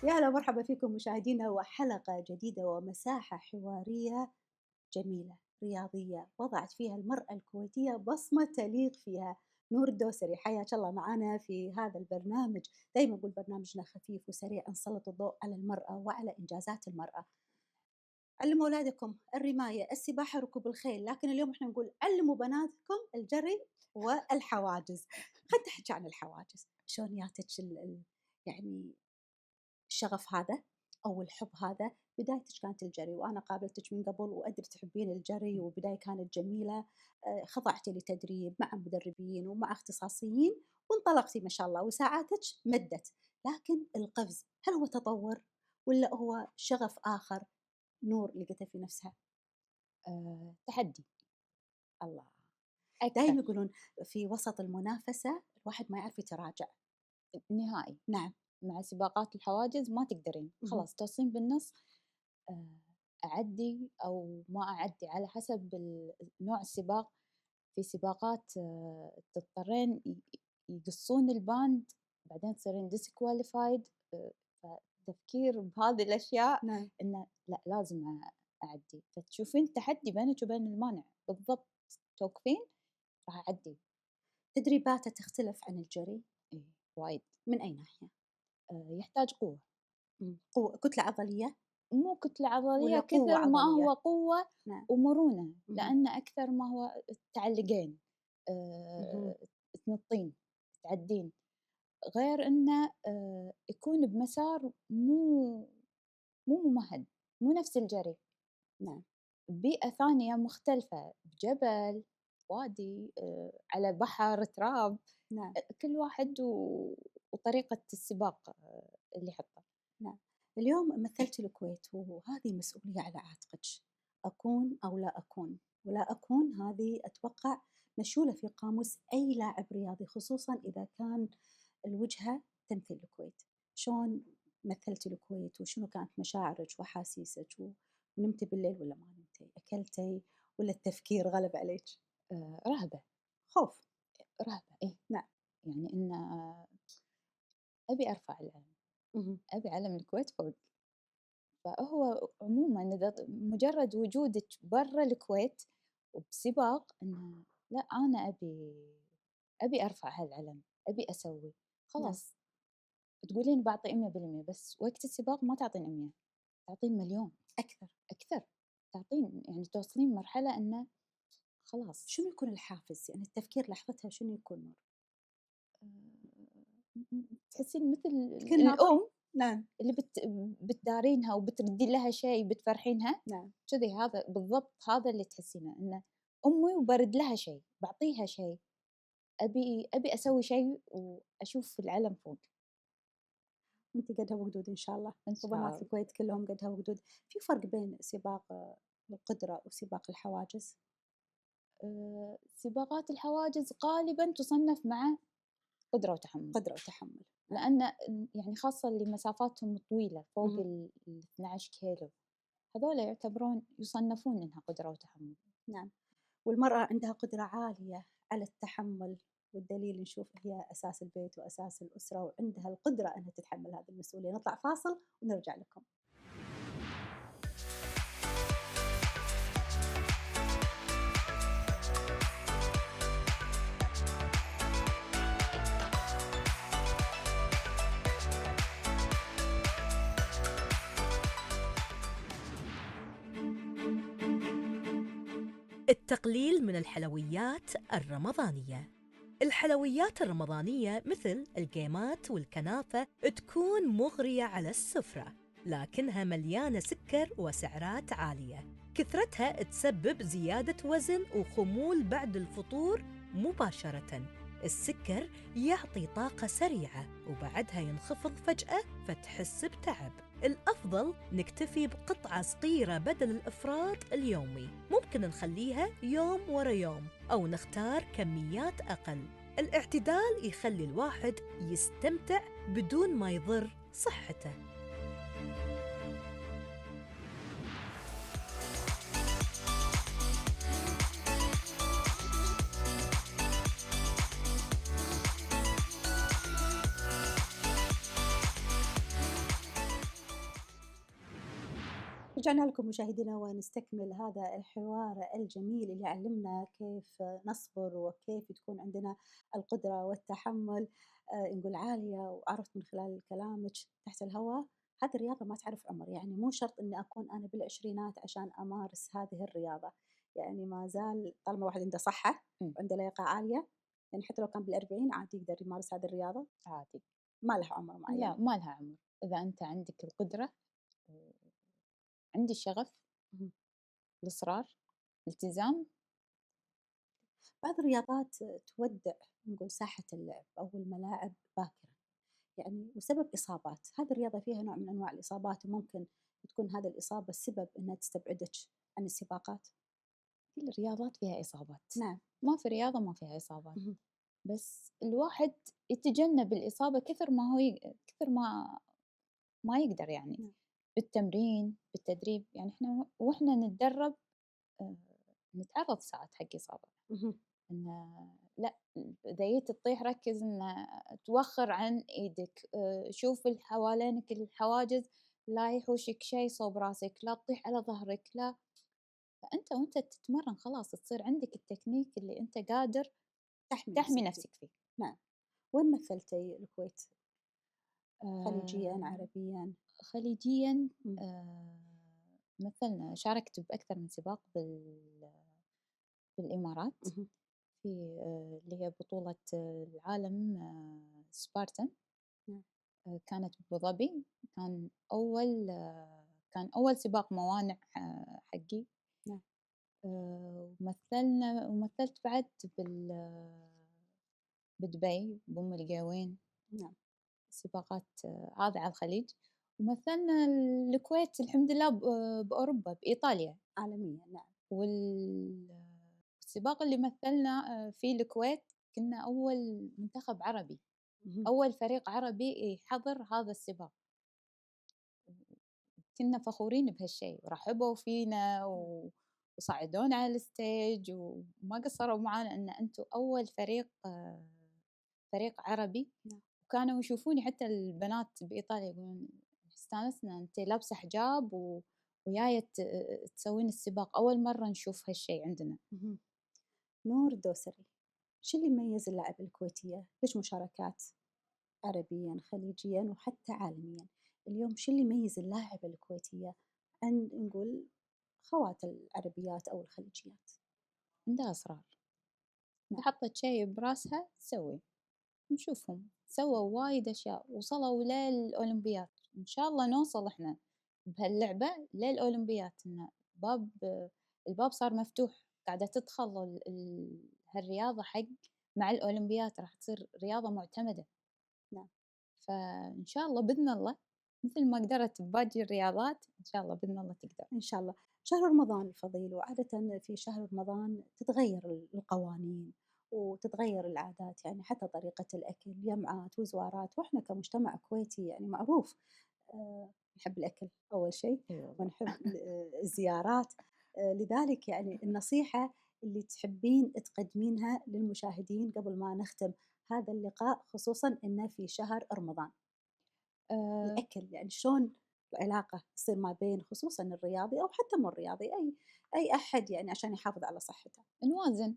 يا هلا مرحبا فيكم مشاهدينا وحلقة جديدة ومساحة حوارية جميلة رياضية وضعت فيها المرأة الكويتية بصمة تليق فيها. نور الدوسري حياك الله معنا في هذا البرنامج. دائما أقول برنامجنا خفيف وسريع نسلط الضوء على المرأة وعلى إنجازات المرأة. علموا أولادكم الرماية السباحة ركوب الخيل، لكن اليوم احنا نقول علموا بناتكم الجري والحواجز. خلينا نحكي عن الحواجز. شلون ياتك يعني الشغف هذا أو الحب هذا؟ بدايتِك كانت الجري، وأنا قابلتِك من قبل وأدري تحبين الجري والبداية كانت جميلة، خضعتِ لتدريب مع مدربين ومع اختصاصيين وانطلقتِ ما شاء الله وساعاتِك مدّت، لكن القفز هل هو تطور والّا هو شغف آخر نور لقيتها في نفسها؟ تحدي الله! أكثر. دايمًا يقولون في وسط المنافسة الواحد ما يعرف يتراجع. نهائي. نعم. مع سباقات الحواجز ما تقدرين، اهم. خلاص توصلين بالنص. آآ أعدّي أو ما أعدّي على حسب نوع السباق. في سباقات تضطرين يقصّون الباند بعدين تصيرين disqualified. فالتفكير بهذه الأشياء نعم. إنه لأ لازم أعدّي، فتشوفين التحدي بينِك وبين المانع بالضبط، توقفين راح أعدّي. تدريباته تختلف عن الجري إيه وايد. من أي ناحية؟ يحتاج قوة. قوة كتلة عضلية مو كتلة عضلية والّا قوة كثر ما عضلية؟ هو قوة نعم. ومرونة، اهم. لأن أكثر ما هو تعلقين، اهم. تنطين، تعدين، غير إنه يكون بمسار مو ممهد، مو نفس الجري، نعم. بيئة ثانية مختلفة، بجبل، وادي، على بحر، تراب، نعم. كل واحد وطريقة السباق اللي يحطه. نعم. اليوم مثلتِ الكويت وهذه مسؤولية على عاتقِك، أكون أو لا أكون، ولا أكون هذه أتوقع مشولة في قاموس أي لاعب رياضي، خصوصًا إذا كان الوجهة تمثل الكويت. شلون مثلتِ الكويت وشنو كانت مشاعرِك وأحاسيسِك ونمتِ بالليل والّا ما نمتِ؟ أكلتِ والّا التفكير غلب عليك؟ رهبة. خوف. رهبة إيه. نعم. يعني إن أبي أرفع العلم، اهم. أبي علم الكويت فوق. فهو عمومًا إذا مجرد وجودِك برّا الكويت وبسباق إنه لأ أنا أبي أرفع هالعلم، أبي أسوي، نعم. خلاص تقولين باعطي 100% بس وقت السباق ما تعطين 100، تعطين مليون، أكثر. أكثر، تعطين يعني توصلين مرحلة إنه خلاص. شنو يكون الحافز؟ يعني التفكير لحظتها شنو يكون نور؟ تحسين مثل كل ناظر؟ الأم نعم. اللي بتدارينها وبتردين لها شيء بتفرحينها، نعم. كذي هذا بالضبط هذا اللي تحسينه، إنه أمي وبارد لها شيء، باعطيها شيء، أبي أسوي شيء وأشوف العلم فوق. وأنتِ قدها وقدود إن شاء الله، إن شاء وبنات الله. الكويت كلهم قدها وقدود. في فرق بين سباق القدرة وسباق الحواجز؟ سباقات الحواجز غالبًا تصنف مع قدرة وتحمل، قدرة وتحمل. نعم. لأن يعني خاصة اللي مسافاتهم طويلة فوق اهم. ال12 كيلو، هذولا يعتبرون يصنفون إنها قدرة وتحمل. نعم. والمرأة عندها قدرة عالية على التحمل، والدليل نشوف هي أساس البيت وأساس الأسرة وعندها القدرة أنها تتحمل هذه المسؤولية. نطلع فاصل ونرجع لكم. التقليل من الحلويات الرمضانية. الحلويات الرمضانية مثل القيمات والكنافة تكون مغرية على السفرة، لكنها مليانة سكر وسعرات عالية، كثرتها تسبب زيادة وزن وخمول بعد الفطور مباشرة. السكر يعطي طاقة سريعة وبعدها ينخفض فجأة فتحس بتعب. الأفضل نكتفي بقطعة صغيرة بدل الإفراط اليومي، ممكن نخليها يوم ورا يوم أو نختار كميات أقل. الاعتدال يخلي الواحد يستمتع بدون ما يضر صحته. رجعنا لكم مشاهدينا ونستكمل هذا الحوار الجميل اللي علمنا كيف نصبر وكيف تكون عندنا القدرة والتحمل نقول عالية. وعرفت من خلال كلامك تحت الهواء هذه الرياضة ما تعرف عمر، يعني مو شرط إني أكون أنا بالعشرينات عشان أمارس هذه الرياضة، يعني ما زال طالما واحد عنده صحة إمم، وعنده لياقة عالية، يعني حتى لو كان بالأربعين عادي يقدر يمارس هذه الرياضة، عادي. ما لها عمر لا معين. ما لها عمر، إذا أنت عندك القدرة وعندي الشغف، مهم. الإصرار، الالتزام. بعض الرياضات تودع نقول ساحة اللعب أو الملاعب باكرًا، يعني وسبب إصابات، هذه الرياضة فيها نوع من أنواع الإصابات وممكن تكون هذه الإصابة السبب إنها تستبعدك عن السباقات. كل الرياضات فيها إصابات، نعم. ما في رياضة ما فيها إصابات، اهم. بس الواحد يتجنب الإصابة كثر ما هو كثر ما يقدر يعني، نعم. بالتمرين، بالتدريب، يعني إحنا وإحنا نتدرب آآ نتعرض ساعات حق إصابة. اهم. إنه لأ، إذا جيت تطيح ركّز إنه توخّر عن إيدك، شوف حوالينك الحواجز لا يحوشك شي صوب راسك، لا تطيح على ضهرك، لا. فأنت وأنت تتمرّن خلاص تصير عندك التكنيك اللي أنت قادر تحمي تحمي نفسك فيه. نفسك فيه. نعم. وين مثلتِ الكويت؟ خليجيًا، آآ عربيًا؟ خليجيًا إمم. مثلنا شاركت بأكثر من سباق بالإمارات، اهم. في اللي هي بطولة العالم سبارتن. نعم. كانت بأبو ظبي، كان أول سباق موانع حقي. نعم. ومثلت بعد بدبي، بأم القروين، نعم. سباقات هذا على الخليج. ومثلنا الكويت الحمد لله بأوروبا بإيطاليا. عالميًا. نعم. والسباق اللي مثلنا فيه الكويت كنا أول منتخب عربي، اهم. أول فريق عربي يحضر هذا السباق. كنا فخورين بهالشي ورحبوا فينا نعم. وصعدونا على الستيج وما قصروا معانا إن أنتم أول فريق عربي. نعم. وكانوا يشوفوني حتى البنات بإيطاليا يقولون استانسنا أنت لابسة حجاب وياية تسوين السباق، أول مرة نشوف هالشي عندنا. اهم. نور الدوسري، شو اللي يميز اللاعب الكويتية؟ ليش مشاركات عربيًا، خليجيًا، وحتى عالميًا. اليوم شو اللي يميز اللاعبة الكويتية عن نقول خوات العربيات أو الخليجيات؟ عندها إصرار، إذا نعم. حطت شي براسها تسوي. نشوفهم سووا وايد أشياء وصلوا للأولمبياد، إن شاء الله نوصل إحنا بهاللعبة للأولمبياد. إنه باب الباب صار مفتوح، قاعدة تدخل هالرياضة حق مع الأولمبياد راح تصير رياضة معتمدة. نعم. فإن شاء الله بإذن الله مثل ما قدرت بباقي الرياضات إن شاء الله بإذن الله تقدر. إن شاء الله. شهر رمضان الفضيل، وعادةً في شهر رمضان تتغير القوانين وتتغير العادات، يعني حتى طريقة الأكل، يمعات وزوارات، وإحنا كمجتمع كويتي يعني معروف نحب الأكل أول شيء، اي والله. ونحب الزيارات، لذلك يعني النصيحة اللي تحبين تقدمينها للمشاهدين قبل ما نختم هذا اللقاء، خصوصًا إنه في شهر رمضان، أه الأكل يعني شلون العلاقة تصير ما بين خصوصًا الرياضي أو حتى مو الرياضي، أي أحد يعني عشان يحافظ على صحته. نوازن،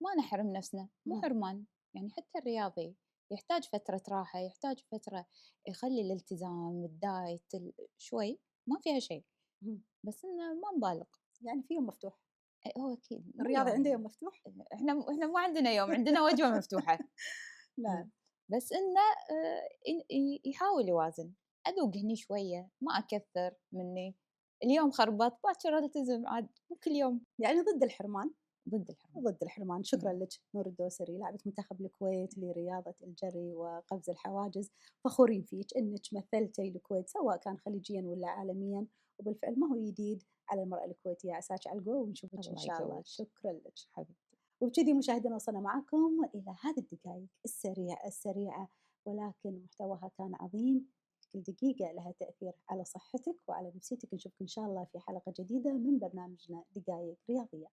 ما نحرم نفسنا، مو اهم. حرمان. يعني حتى الرياضي يحتاج فترة راحة، يحتاج فترة يخلي الالتزام الدايت شوي ما فيها شيء، اهم. بس إنه ما نبالغ. يعني في يوم مفتوح، هو أكيد مو الرياضي عنده يوم يوم، مفتوح؟ إحنا ما عندنا يوم، عندنا وجبة مفتوحة. نعم. بس إنه يحاول يوازن، أذوق هني شوية ما أكثر مني، اليوم خربط باكر ألتزم عاد مو كل يوم. يعني ضد الحرمان. ضد الحرمان. ضد الحرمان. شكرا إمم. لك نور الدوسري لاعبة منتخب الكويت لرياضة الجري وقفز الحواجز، فخورين فيك انك مثلتي الكويت سواء كان خليجيا ولا عالميا، وبالفعل ما هو جديد على المرأة الكويتية. عساك على القوة ونشوفك ان الله شاء الله. يقويك شكرا لك. حبيبتي. وبكذي مشاهدينا وصلنا معكم الى هذه الدقائق السريعة ولكن محتواها كان عظيم. كل دقيقة لها تأثير على صحتك وعلى نفسيتك. نشوفك إن شاء الله في حلقة جديدة من برنامجنا دقائق رياضية.